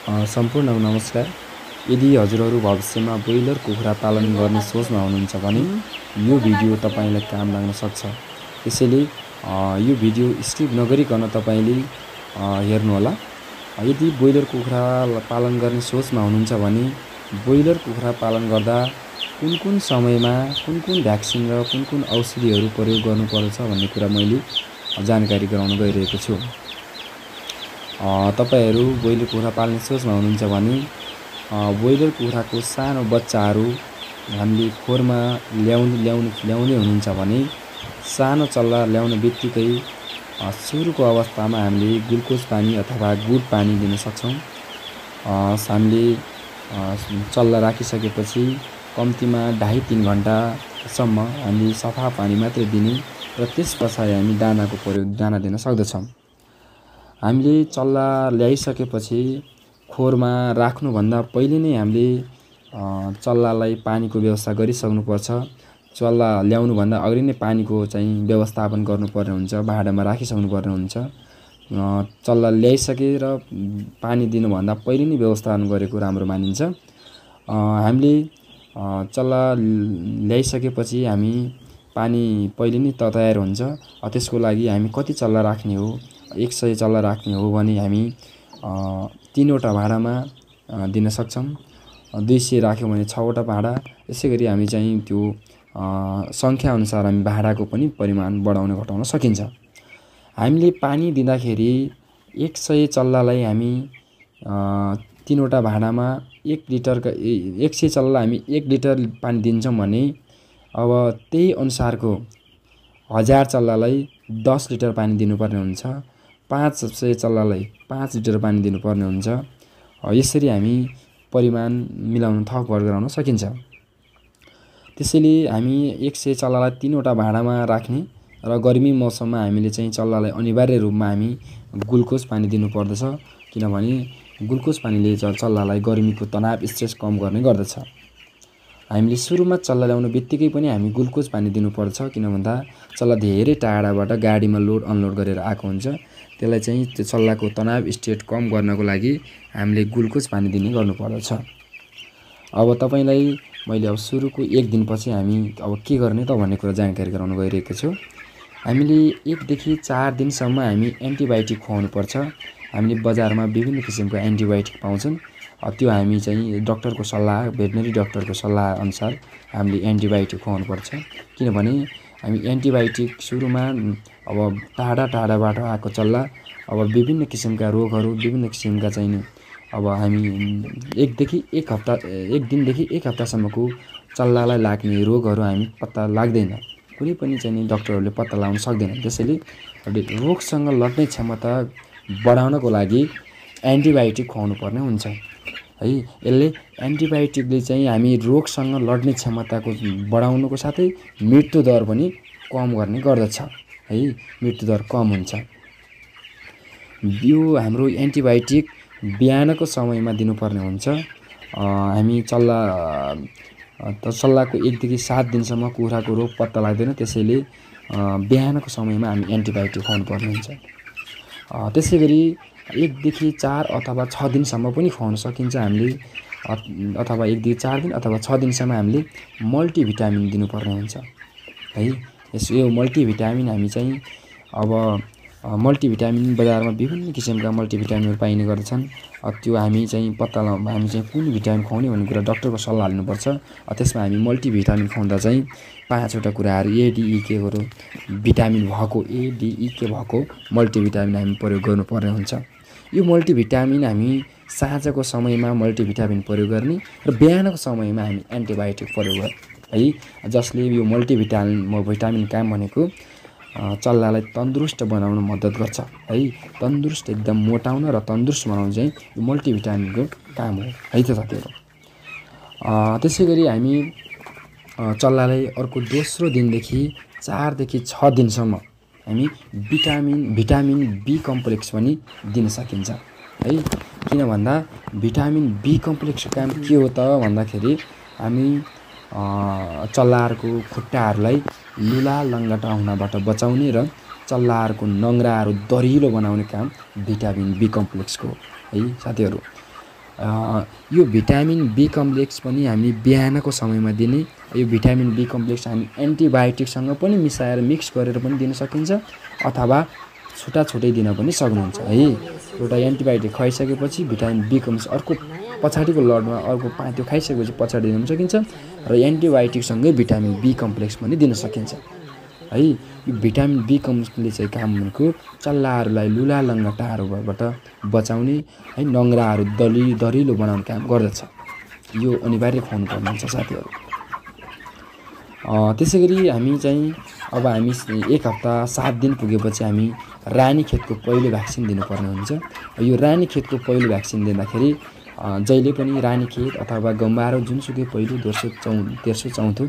सम्पूर्ण नमस्कार। यदि हजुरहरू भविष्यमा ब्रोइलर कुखुरा पालन गर्ने सोचमा हुनुहुन्छ भने यो भिडियो तपाईलाई काम लाग्न सक्छ। त्यसैले यो भिडियो स्किप नगरिकन तपाईले हेर्नुहोला। यदि ब्रोइलर कुखुरा पालन गर्ने सोचमा हुनुहुन्छ भने ब्रोइलर कुखुरा पालन गर्दा कुन समयमा कुन भ्याक्सिन र कुन औषधिहरू प्रयोग गर्नुपर्छ भन्ने कुरा मैले जानकारी गराउन गइरहेको छु। तपाईहरु ब्रोइलर कुखुरा पाल्ने सोचमा हुनुहुन्छ भने ब्रोइलर कुखुराको सानो बच्चाहरू हामीले खोरमा ल्याउने हुनुहुन्छ भने सानो चल्ला ल्याउने बित्तिकै सुरुको अवस्थामा हामीले ग्लुकोज पानी अथवा गुड पानी दिन सक्छौं। हामीले चल्ला राखिसकेपछि कम्तीमा 2.5-3 घण्टासम्म हामी सफा पानी मात्रै दिने र त्यसपछि हामी दाना दिन सक्दछौं। हामीले चल्ला ल्याइसकेपछि खोरमा राख्नु भन्दा पहिले नै हामीले चल्लालाई पानीको व्यवस्था गरिसक्नुपर्छ। चल्ला ल्याउनु भन्दा अगाडि नै पानीको चाहिँ व्यवस्थापन गर्नुपर्ने हुन्छ, भाँडामा राखिसक्नुपर्ने हुन्छ। चल्ला ल्याइसकेर पानी दिनु भन्दा पहिले नै व्यवस्थापन गरेको राम्रो मानिन्छ। हामीले चल्ला ल्याइसकेपछि हामी पानी पहिले नै तयार हुन्छ। त्यसको लागि हामी कति चल्ला राख्ने हो, 100 चल्ला राख्ने हो भने हामी 3 वटा भाँडामा दिन सक्छौं। 200 राख्यौं भने 6 वटा भाँडा। यसैगरी हामी चाहिँ त्यो संख्या अनुसार हामी भाँडाको पनि परिमाण बढाउन घटाउन सकिन्छ। हामीले पानी दिँदाखेरि 100 चल्लालाई हामी 3 वटा भाँडामा 100 चल्लालाई हामी 1 लिटर पानी दिन्छौं भने अब त्यही अनुसारको 1000 चल्लालाई 10 लिटर पानी दिनुपर्ने हुन्छ। 500 चल्लालाई 5 लिटर पानी दिनुपर्ने हुन्छ। यसरी हामी परिमाण मिलाउन थप बढ गराउन सकिन्छ। त्यसैले हामी 100 चल्लालाई 3 वटा भाँडामा राख्ने र गर्मी मौसममा हामीले चाहिँ चल्लालाई अनिवार्य रूपमा हामी ग्लुकोज पानी दिनुपर्दछ, किनभने ग्लुकोज पानीले चल्लालाई गर्मीको तनाव स्ट्रेस कम गर्ने गर्दछ। हामीले सुरुमा चल्ला ल्याउनु बित्तिकै पनि हामी ग्लुकोज पानी दिनुपर्छ, किन भन्दा चल्ला धेरै टाढाबाट गाडीमा लोड अनलोड गरेर आएको हुन्छ। त्यसलाई चाहिँ त्यो चल्लाको तनाव स्टेट कम गर्नको लागि हामीले ग्लुकोज पानी दिने गर्नुपर्दछ। अब तपाईलाई मैले अब सुरुको 1 दिनपछि हामी अब के गर्ने त भन्ने कुरा जानकारी गराउन गइरहेको छु। हामीले 1 देखि 4 दिनसम्म हामी एन्टिबायोटिक खुवाउनु पर्छ। हामीले बजारमा विभिन्न किसिमका एन्टिबायोटिक पाउँछन्। त्यो हामी चाहिँ डाक्टरको सल्लाह, भेटनेरी डाक्टरको सल्लाह अनुसार हामीले एन्टिबायोटिक खुवाउनु पर्छ। किनभने हामी एन्टिबायोटिक सुरुमा अब टाढाबाट आएको चल्ला अब विभिन्न किसिमका रोगहरू, विभिन्न किसिमका चाहिँ अब हामी 1 दिनदेखि 1 हप्तासम्मको चल्लालाई लाग्ने रोगहरू हामी पत्ता लाग्दैन। कुनै पनि चाहिँ डाक्टरहरूले पत्ता लगाउन सक्दैन। त्यसैले रोगसँग लड्ने क्षमता बढाउनको लागि एन्टिबायोटिक खुवाउनु पर्ने हुन्छ है। यसले एन्टिबायोटिकले चाहिँ हामी रोगसँग लड्ने क्षमताको बढाउनुको साथै मृत्यु दर पनि कम गर्ने गर्दछ है। मृत्यु दर कम हुन्छ। यो हाम्रो एन्टिबायोटिक बिहानको समयमा दिनुपर्ने हुन्छ। हामी चल्लाको 1 देखि 7 दिनसम्म कुखुराको रोग पत्ता लाग्दैन। त्यसैले बिहानको समयमा हामी एन्टिबायोटिक खुवाउनु पर्ने हुन्छ। त्यसैगरी 1 देखि 4 अथवा 6 दिनसम्म पनि खुवाउन सकिन्छ हामीले, अथवा 1 देखि 4 दिन अथवा 6 दिनसम्म हामीले मल्टिभिटामिन दिनुपर्ने हुन्छ है। यो मल्टिभिटामिन हामी चाहिँ अब मल्टिभिटामिन बजारमा विभिन्न किसिमका मल्टिभिटामिनहरू पाइने गर्दछन्। त्यो हामी चाहिँ हामी चाहिँ कुन भिटामिन खुवाउने भन्ने कुरा डाक्टरको सल्लाह लिनुपर्छ। त्यसमा हामी मल्टिभिटामिन खुवाउँदा चाहिँ 5 वटा कुराहरू ADEKहरू भिटामिन भएको ADEK भएको मल्टिभिटामिन हामी प्रयोग गर्नुपर्ने हुन्छ। यो मल्टिभिटामिन हामी साँझको समयमा मल्टिभिटामिन प्रयोग गर्ने र बिहानको समयमा हामी एन्टिबायोटिक प्रयोग गर्ने है। जसले यो भिटामिन काम भनेको चल्लालाई तन्दुरुस्त बनाउन मद्दत गर्छ है। तन्दुरुस्त एकदम मोटाउन र तन्दुरुस्त बनाउन चाहिँ यो मल्टिभिटामिनको काम हो है त साथीहरु। त्यसैगरी हामी चल्लालाई अर्को दोस्रो दिनदेखि 4 देखि 6 दिनसम्म हामी भिटामिन बी कम्प्लेक्स पनि दिन सकिन्छ है। किन भन्दा भिटामिन बी कम्प्लेक्सको काम के हो त भन्दाखेरि हामी चल्लाहरूको खुट्टाहरूलाई लुला लङ्गटा हुनबाट बचाउने र चल्लाहरूको नङ्ग्राहरू दरिलो बनाउने काम भिटामिन बी कम्प्लेक्सको है साथीहरु। यो भिटामिन बी कम्प्लेक्स पनि हामी बिहानको समयमा दिने। यो भिटामिन बी कम्प्लेक्स हामी एन्टिबायोटिकसँग पनि मिसाएर मिक्स गरेर पनि दिन सकिन्छ अथवा छुट्टै दिन पनि सक्नुहुन्छ है। एउटा एन्टिबायोटिक खुवाइसकेपछि भिटामिन बी कम्प्लेक्स अर्को पछाडिको लडमा अर्को त्यो खाइसकेपछि पछाडि दिन सकिन्छ र एन्टिबायोटिकसँगै भिटामिन बी कम्प्लेक्स पनि दिन सकिन्छ है। यो भिटामिन बी कम्प्लेक्सले चाहिँ काम भनेको चल्लाहरूलाई लुला लङ्गटाहरूबाट बचाउने है, नङ्ग्राहरू दरिलो बनाउने काम गर्दछ। यो अनिवार्य खुवाउनु पर्ने हुन्छ साथीहरू। त्यसै गरी हामी चाहिँ अब हामी 1 हप्ता 7 दिन पुगेपछि हामी रानीखेतको पहिलो भ्याक्सिन दिनुपर्ने हुन्छ। यो रानीखेतको पहिलो भ्याक्सिन दिँदाखेरि जहिले पनि रानीखेत अथवा गम्बारो जुनसुकै पहिलो तेस्रो चौथो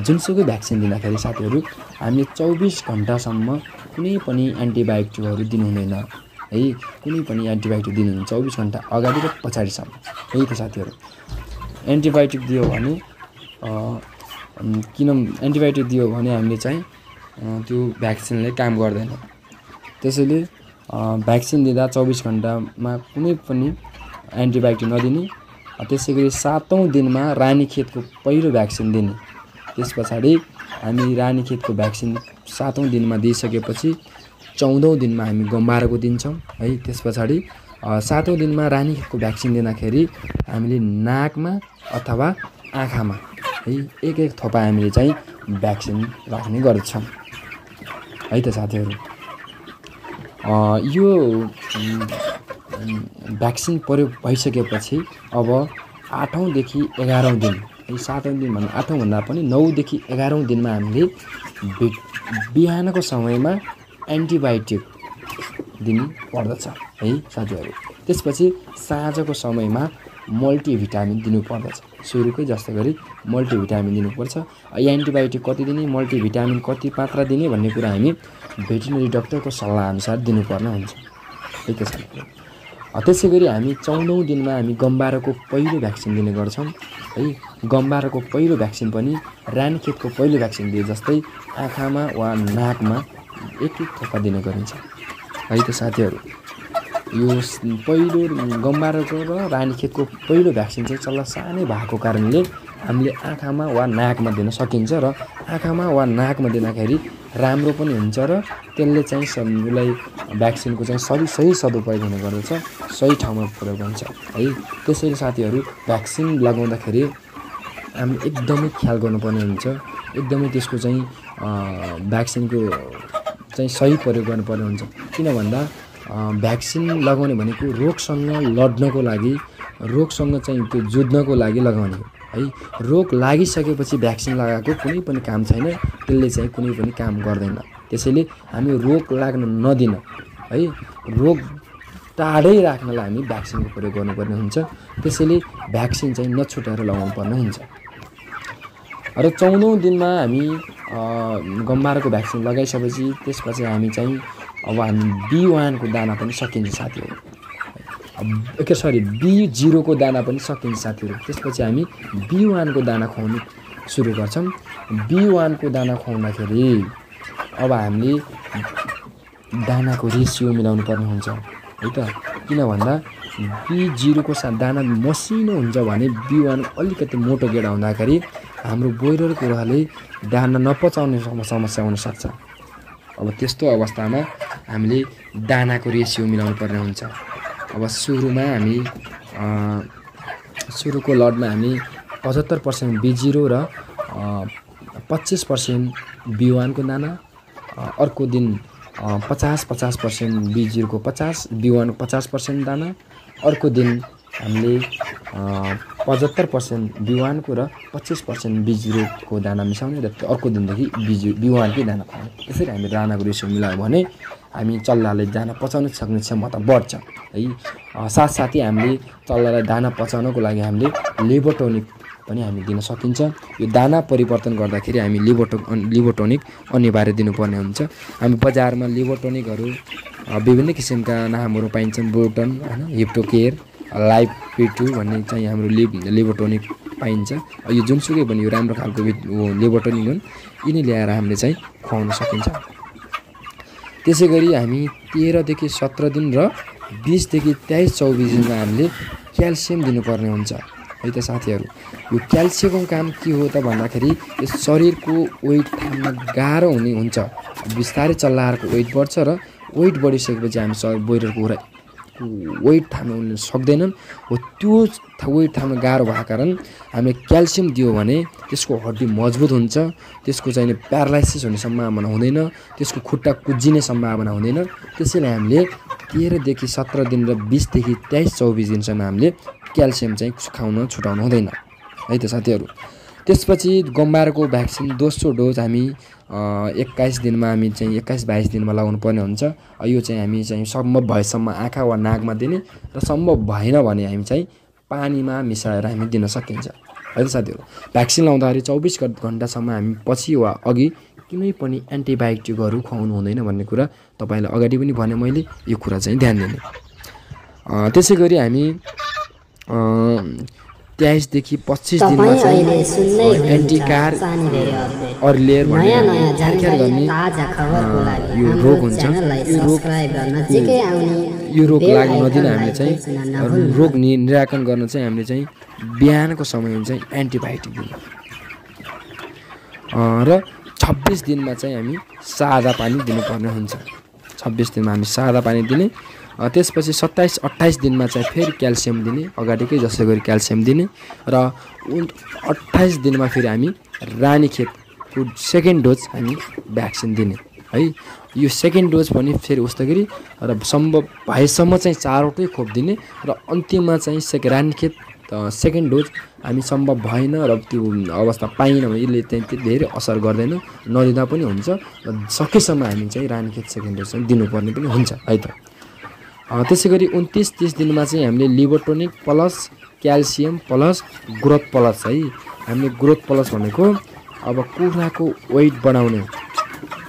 जुनसुकै भ्याक्सिन दिँदाखेरि साथीहरू हामीले 24 घण्टासम्म कुनै पनि एन्टिबायोटिकहरू दिनु हुँदैन है। कुनै पनि एन्टिबायोटिक दिनु हुँदैन 24 घण्टा अगाडि र पछाडिसम्म है त साथीहरू। एन्टिबायोटिक दियो भने एन्टिबायोटिक दियो भने हामीले चाहिँ त्यो भ्याक्सिनले काम गर्दैन। त्यसैले भ्याक्सिन दिँदा 24 घण्टामा कुनै पनि एन्टिबायोटिक नदिने। त्यसै गरी 7औं दिनमा रानीखेतको पहिलो भ्याक्सिन दिने। त्यस पछाडि हामी रानीखेतको भ्याक्सिन 7औं दिनमा दिइसकेपछि 14औं दिनमा हामी गम्बारोको दिन्छौँ है। त्यस पछाडि 7औं दिनमा रानीखेतको भ्याक्सिन दिँदाखेरि हामीले नाकमा अथवा आँखामा है एक थोपा हामीले चाहिँ भ्याक्सिन राख्ने गर्छौँ है त साथीहरू। यो भ्याक्सिन प्रयोग भइसकेपछि अब 8औं देखि 11औं दिन है, 7औं दिन भन्दा 8औं भन्दा पनि 9 देखि 11औं दिनमा हामीले बिहानको समयमा एन्टिबायोटिक दिनु पर्दछ है साथीहरू। त्यसपछि साँझको समयमा मल्टिभिटामिन दिनुपर्दछ। सुरुकै जस्तो गरी मल्टिभिटामिन दिनुपर्छ। एन्टिबायोटिक कति दिने, मल्टिभिटामिन कति मात्रा दिने भन्ने कुरा हामी भेटरिनरी डाक्टरको सल्लाहअनुसार दिनुपर्ने हुन्छ है त साथीहरू। त्यसै गरी हामी 14औं दिनमा हामी गम्बारोको पहिलो भ्याक्सिन दिने गर्छौँ है। गम्बारोको पहिलो भ्याक्सिन पनि रानीखेतको पहिलो भ्याक्सिन दिए जस्तै आँखामा वा नाकमा एक थोपा दिने गरिन्छ है त साथीहरू। यो पहिलो गम्बारोको र रानीखेतको पहिलो भ्याक्सिन चाहिँ चल्ला सानै भएको कारणले हामीले आँखामा वा नाकमा दिन सकिन्छ र आँखामा वा नाकमा दिँदाखेरि राम्रो पनि हुन्छ र त्यसले चाहिँ उसलाई भ्याक्सिनको चाहिँ सही सदुपयोग हुने गर्दछ, सही ठाउँमा प्रयोग हुन्छ है। त्यसैले साथीहरू भ्याक्सिन लगाउँदाखेरि हामीले एकदमै ख्याल गर्नुपर्ने हुन्छ। एकदमै त्यसको चाहिँ भ्याक्सिनको चाहिँ सही प्रयोग गर्नुपर्ने हुन्छ। किन भन्दा भ्याक्सिन लगाउने भनेको रोगसँग लड्नको लागि, रोगसँग चाहिँ त्यो जुझ्नको लागि लगाउने है। रोग लागिसकेपछि भ्याक्सिन लगाएको कुनै पनि काम छैन, त्यसले चाहिँ कुनै पनि काम गर्दैन। त्यसैले हामी रोग लाग्न नदिन है, रोग टाढै राख्नलाई हामी भ्याक्सिनको प्रयोग गर्नुपर्ने हुन्छ। त्यसैले भ्याक्सिन चाहिँ नछुटाएर लगाउनु पर्ने हुन्छ। र 14औं दिनमा हामी गम्बारोको भ्याक्सिन लगाइसकेपछि त्यसपछि हामी चाहिँ अब हामी B1 को दाना पनि सकिन्छ साथीहरू। B0 को दाना पनि सकिन्छ साथीहरू। त्यसपछि हामी B1 को दाना खुवाउनु सुरु गर्छौँ। B1 को दाना खुवाउँदाखेरि अब हामीले दानाको रेसियो मिलाउनु पर्ने हुन्छ है त। किन भन्दा B0 को दाना मसिनो हुन्छ भने B1 अलिकति मोटो गेडा हुँदाखेरि हाम्रो ब्रोइलर कुराले दाना नपचाउने समस्या हुन सक्छ। अब त्यस्तो अवस्थामा हामीले दानाको रेसियो मिलाउनु पर्ने हुन्छ। अब सुरुमा हामी सुरुको लडमा हामी 75% B0 र 25% B1 को दाना, अर्को दिन 50% B0 को 50, B1 को 50% दाना, अर्को दिन हामीले 75% B1 को र 25% B0 को दाना मिसाउने र अर्को दिनदेखि B1 कै दाना खुवाउने। यसरी हामी दानाको रेसियो मिलायो भने हामी चल्लाले दाना पचाउन सक्ने क्षमता बढ्छ है। साथसाथै हामीले चल्लालाई दाना पचाउनको लागि हामीले लिभोटोनिक पनि हामी दिन सकिन्छ। यो दाना परिवर्तन गर्दाखेरि हामी लिभोटोनिक अनिवार्य दिनुपर्ने हुन्छ। हामी बजारमा लिभोटोनिकहरू विभिन्न किसिमका नामहरू पाइन्छन्। ब्रोटन हैन, हिप्टोकेयर, लाइफ P2 भन्ने चाहिँ हाम्रो लिभोटोनिक पाइन्छ। यो जुनसुकै पनि यो राम्रो खालको लिभोटोनिक हुन्, यिनी ल्याएर हामीले चाहिँ खुवाउन सकिन्छ। त्यसैगरी हामी 13 देखि 17 दिन र 20 देखि 23-24 दिनमा हामीले क्याल्सियम दिनुपर्ने हुन्छ है त साथीहरु। यो क्याल्सियमको काम के हो त भन्दाखेरि यो शरीरको वेट थाम्न गाह्रो हुने हुन्छ। बिस्तारै चल्लाहरूको वेट बढ्छ र वेट बढिसकेपछि हामी ब्रोइलरको कुखुरा वेट थाम्न सक्दैनन्। हो त्यो वेट थाम्न गाह्रो भएको कारण हामीले क्याल्सियम दियो भने त्यसको हड्डी मजबुत हुन्छ, त्यसको चाहिँ प्यारालाइसिस हुने सम्भावना हुँदैन, त्यसको खुट्टा कुज्जिने सम्भावना हुँदैन। त्यसैले हामीले 13 देखि 17 दिन र 20 देखि 23-24 दिनसम्म हामीले क्याल्सियम चाहिँ खुवाउन छुटाउनु हुँदैन है त साथीहरु। त्यसपछि गम्बारको भ्याक्सिन दोस्रो डोज हामी 21 दिनमा हामी चाहिँ 21-22 दिनमा लगाउनु पर्ने हुन्छ। यो चाहिँ हामी चाहिँ सम्भव भएसम्म आँखा वा नाकमा दिने र सम्भव भएन भने हामी चाहिँ पानीमा मिसाएर हामी दिन सकिन्छ है त साथीहरु। भ्याक्सिन लाउँदाखेरि 24 घण्टासम्म हामी पछि वा अघि कुनै पनि एन्टिबायोटिकहरु खुवाउनु हुँदैन भन्ने कुरा तपाईलाई अगाडि पनि भने मैले, यो कुरा चाहिँ ध्यान दिने। त्यसैगरी हामी 23 देखि 25 दिनमा चाहिँ एन्टिकार अर्लियर भन्ने गर्ने यो रोग हुन्छ। यो रोग लाग्न नदिन हामीले चाहिँ रोग निराकरण गर्न चाहिँ हामीले चाहिँ बिहानको समयमा चाहिँ एन्टिबायोटिक दिनु र 26 दिनमा चाहिँ हामी सादा पानी दिनुपर्ने हुन्छ। 26 दिनमा हामी सादा पानी दिने। त्यसपछि 27-28 दिनमा चाहिँ फेरि क्याल्सियम दिने, अगाडिकै जसै गरी क्याल्सियम दिने र 28 दिनमा फेरि हामी रानीखेतको सेकेन्ड डोज हामी भ्याक्सिन दिने है। यो सेकेन्ड डोज पनि फेरि उस्तै गरी र सम्भव भएसम्म चाहिँ 4वटै खोप दिने र अन्तिममा चाहिँ रानीखेत सेकेन्ड डोज हामी सम्भव भएन र त्यो अवस्था पाइन भने यसले चाहिँ धेरै असर गर्दैन, नदिँदा पनि हुन्छ र सकेसम्म हामी चाहिँ रानीखेत सेकेन्ड डोज चाहिँ दिनुपर्ने पनि हुन्छ है त। त्यसैगरी 29-30 दिनमा चाहिँ हामीले liver tonic plus calcium plus growth plus है। हामीले ग्रोथ प्लस भनेको अब कुखुराको वेट बढाउने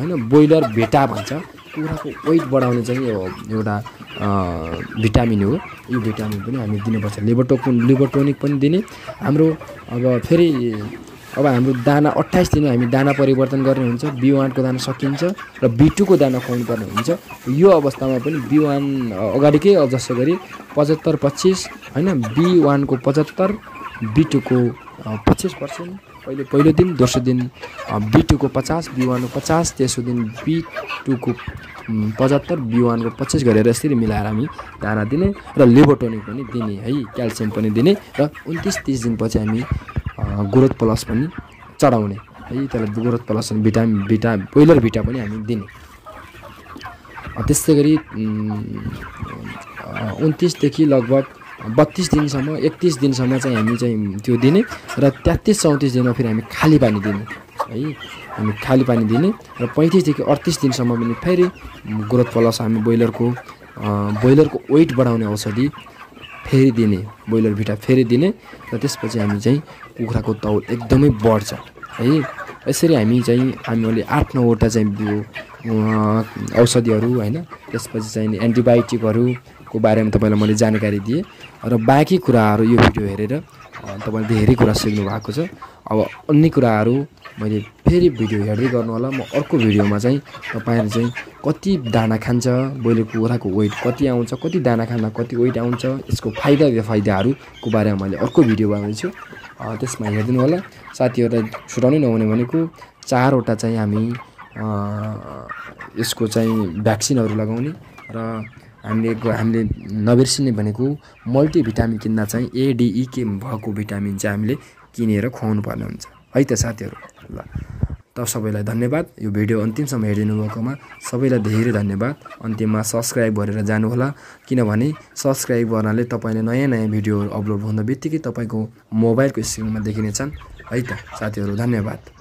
हैन, ब्रोइलर भेटा भन्छ, कुखुराको वेट बढाउने चाहिँ यो एउटा भिटामिन हो। यो भिटामिन पनि हामी दिनुपर्छ। लिभरटोनिक पनि दिने। हाम्रो अब फेरि अब हाम्रो दाना 28 दिनमा हामी दाना परिवर्तन गर्ने हुन्छ। B1 को दाना सकिन्छ र B2 को दाना खुवाउनु पर्ने हुन्छ। यो अवस्थामा पनि B1 अगाडिकै जसो गरी 75-25 हैन, B1 को 75, B2 को 25% पहिलो दिन, दोस्रो दिन B2 को 50, B1 को 50, तेस्रो दिन B2 को 75, B1 को 25 गरेर यसरी मिलाएर हामी दाना दिने र लिभरटोनिक पनि दिने है, क्याल्सियम पनि दिने र 29-30 दिनपछि हामी ग्रोथ प्लस पनि चढाउने है। त्यसलाई ग्रोथ प्लस अनि ब्रोइलर भिटा पनि हामी दिने। त्यसै गरी 29 देखि लगभग 32 दिनसम्म 31 दिनसम्म चाहिँ हामी चाहिँ त्यो दिने र 33-34 दिनमा फेरि हामी खाली पानी दिने है। हामी खाली पानी दिने र 35 देखि 38 दिनसम्म पनि फेरि ग्रोथ प्लस हामी ब्रोइलरको वेट बढाउने औषधि फेरि दिने, ब्रोइलर भिटा फेरि दिने र त्यसपछि हामी चाहिँ कुखुराको तौल एकदमै बढ्छ है। यसरी हामीले 8-9 वटा चाहिँ औषधिहरू हैन, त्यसपछि चाहिँ एन्टिबायोटिकहरूको बारेमा तपाईलाई मैले जानकारी दिए र बाँकी कुराहरू यो भिडियो हेरेर तपाईले धेरै कुरा सिक्नु भएको छ। अब अन्य कुराहरू मैले फेरि भिडियो हेर्दै गर्नु होला। म अर्को भिडियोमा चाहिँ तपाईहरु चाहिँ कति दाना खान्छ, ब्रोइलर कुखुराको वेट कति आउँछ, कति दाना खाँदा कति वेट आउँछ, यसको फाइदा बेफाइदाहरूको बारेमा मैले अर्को भिडियो बनाउँछु, त्यसमा हेर्दिनु होला। साथीहरुलाई छुटाउनै नहुने भनेको 4 वटा चाहिँ हामी यसको चाहिँ भ्याक्सिनहरू लगाउने र हामीले नबिर्सिने भनेको मल्टिभिटामिन किन्दा चाहिँ ADEK भएको भिटामिन चाहिँ हामीले किनेर खुवाउनु पर्ने हुन्छ है त साथीहरु। ल त सबैलाई धन्यवाद। यो भिडियो अन्तिमसम्म हेरिदिनु भएकोमा सबैलाई धेरै धन्यवाद। अन्तिममा सब्स्क्राइब गरेर जानु होला, किनभने सब्स्क्राइब गर्नाले तपाईले नयाँ भिडियोहरू अपलोड हुँदा बित्तिकै तपाईको मोबाइलको स्क्रिनमा देखिनेछन् है त साथीहरु। धन्यवाद।